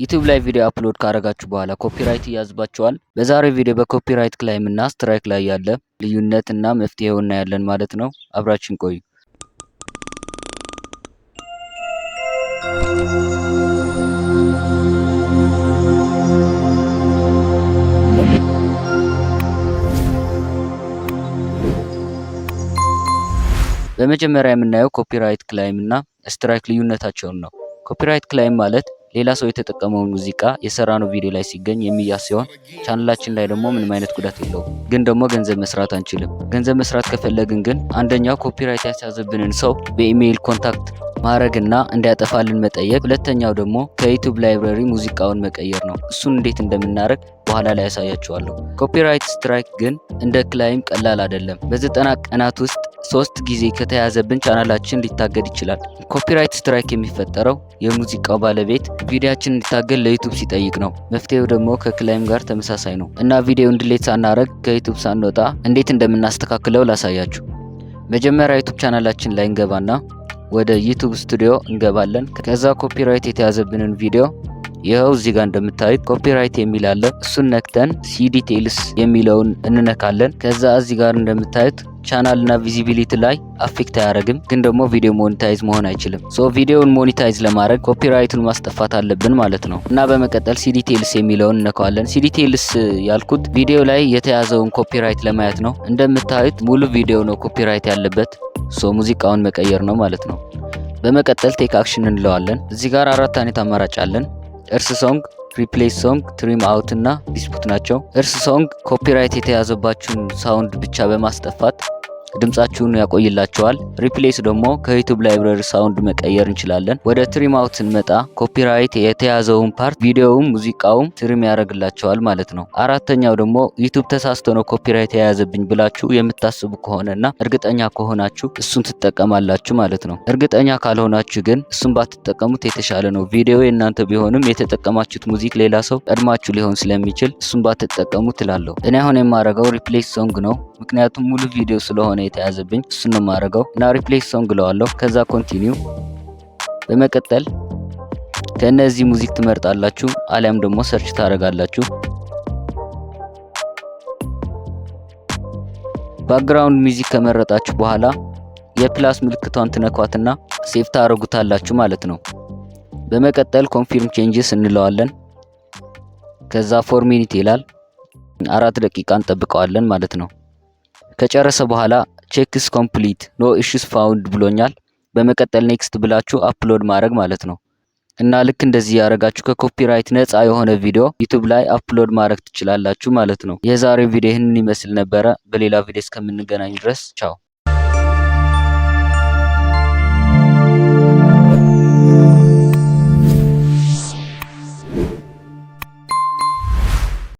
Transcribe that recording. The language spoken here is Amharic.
ዩቲዩብ ላይ ቪዲዮ አፕሎድ ካረጋችሁ በኋላ ኮፒራይት ይያዝባችኋል። በዛሬው ቪዲዮ በኮፒራይት ክላይም እና ስትራይክ ላይ ያለ ልዩነት እና መፍትሄው እናያለን ማለት ነው። አብራችን ቆዩ። በመጀመሪያ የምናየው ኮፒራይት ክላይም እና ስትራይክ ልዩነታቸውን ነው። ኮፒራይት ክላይም ማለት ሌላ ሰው የተጠቀመውን ሙዚቃ የሰራነው ቪዲዮ ላይ ሲገኝ የሚያዝ ሲሆን ቻናላችን ላይ ደግሞ ምንም አይነት ጉዳት የለውም። ግን ደግሞ ገንዘብ መስራት አንችልም። ገንዘብ መስራት ከፈለግን ግን አንደኛው ኮፒራይት ያስያዘብንን ሰው በኢሜይል ኮንታክት ማድረግና እንዲያጠፋልን መጠየቅ፣ ሁለተኛው ደግሞ ከዩቲዩብ ላይብረሪ ሙዚቃውን መቀየር ነው። እሱን እንዴት እንደምናደርግ በኋላ ላይ ያሳያችኋለሁ። ኮፒራይት ስትራይክ ግን እንደ ክላይም ቀላል አይደለም። በ90 ቀናት ውስጥ 3 ጊዜ ከተያዘብን ቻናላችን ሊታገድ ይችላል። ኮፒራይት ስትራይክ የሚፈጠረው የሙዚቃው ባለቤት ቪዲዮአችን እንዲታገድ ለዩቲዩብ ሲጠይቅ ነው። መፍትሄው ደግሞ ከክላይም ጋር ተመሳሳይ ነው እና ቪዲዮውን ዲሌት ሳናረግ ከዩቲዩብ ሳንወጣ እንዴት እንደምናስተካክለው ላሳያችሁ። መጀመሪያ ዩቲዩብ ቻናላችን ላይ እንገባና ወደ ዩቲዩብ ስቱዲዮ እንገባለን። ከዛ ኮፒራይት የተያዘብንን ቪዲዮ ይኸው እዚህ ጋር እንደምታዩት ኮፒራይት የሚል አለ። እሱን ነክተን ሲዲቴልስ የሚለውን እንነካለን። ከዛ እዚህ ጋር እንደምታዩት ቻናል እና ቪዚቢሊቲ ላይ አፌክት አያደርግም፣ ግን ደግሞ ቪዲዮ ሞኔታይዝ መሆን አይችልም። ሶ ቪዲዮውን ሞኔታይዝ ለማድረግ ኮፒራይቱን ማስጠፋት አለብን ማለት ነው። እና በመቀጠል ሲዲቴልስ የሚለውን እነካዋለን። ሲዲቴልስ ያልኩት ቪዲዮ ላይ የተያዘውን ኮፒራይት ለማየት ነው። እንደምታዩት ሙሉ ቪዲዮ ነው ኮፒራይት ያለበት። ሶ ሙዚቃውን መቀየር ነው ማለት ነው። በመቀጠል ቴክ አክሽን እንለዋለን። እዚህ ጋር 4 አይነት አማራጭ አለን። እርስ ሶንግ፣ ሪፕሌስ ሶንግ፣ ትሪም አውት እና ዲስፑት ናቸው። እርስ ሶንግ ኮፒራይት የተያዘባችሁን ሳውንድ ብቻ በማስጠፋት ድምጻችሁን ያቆይላቸዋል። ሪፕሌስ ደግሞ ከዩቲዩብ ላይብረሪ ሳውንድ መቀየር እንችላለን። ወደ ትሪም አውት ስንመጣ ኮፒራይት የተያዘውን ፓርት ቪዲዮውም ሙዚቃውም ትሪም ያደርግላቸዋል ማለት ነው። አራተኛው ደግሞ ዩቲዩብ ተሳስቶ ነው ኮፒራይት የያዘብኝ ብላችሁ የምታስቡ ከሆነና እርግጠኛ ከሆናችሁ እሱን ትጠቀማላችሁ ማለት ነው። እርግጠኛ ካልሆናችሁ ግን እሱን ባትጠቀሙት የተሻለ ነው። ቪዲዮ የእናንተ ቢሆንም የተጠቀማችሁት ሙዚክ ሌላ ሰው ቀድማችሁ ሊሆን ስለሚችል እሱን ባትጠቀሙ ትላለሁ። እኔ አሁን የማደርገው ሪፕሌስ ሶንግ ነው፣ ምክንያቱም ሙሉ ቪዲዮ ስለሆነ የተያዘብኝ እሱን ነው የማደርገው እና ሪፕሌስ ሶንግ ለዋለሁ። ከዛ ኮንቲኒው። በመቀጠል ከነዚህ ሙዚክ ትመርጣላችሁ አሊያም ደግሞ ሰርች ታደርጋላችሁ። ባክግራውንድ ሚውዚክ ከመረጣችሁ በኋላ የፕላስ ምልክቷን ትነኳትና ሴቭ ታደርጉታላችሁ ማለት ነው። በመቀጠል ኮንፊርም ቼንጅስ እንለዋለን። ከዛ 4 ሚኒት ይላል። 4 ደቂቃ እንጠብቀዋለን ማለት ነው። ከጨረሰ በኋላ ቼክስ ኮምፕሊት ኖ ኢሹስ ፋውንድ ብሎኛል። በመቀጠል ኔክስት ብላችሁ አፕሎድ ማድረግ ማለት ነው። እና ልክ እንደዚህ ያደረጋችሁ ከኮፒራይት ነፃ የሆነ ቪዲዮ ዩቲዩብ ላይ አፕሎድ ማድረግ ትችላላችሁ ማለት ነው። የዛሬው ቪዲዮ ይህንን ይመስል ነበረ። በሌላ ቪዲዮ እስከምንገናኝ ድረስ ቻው።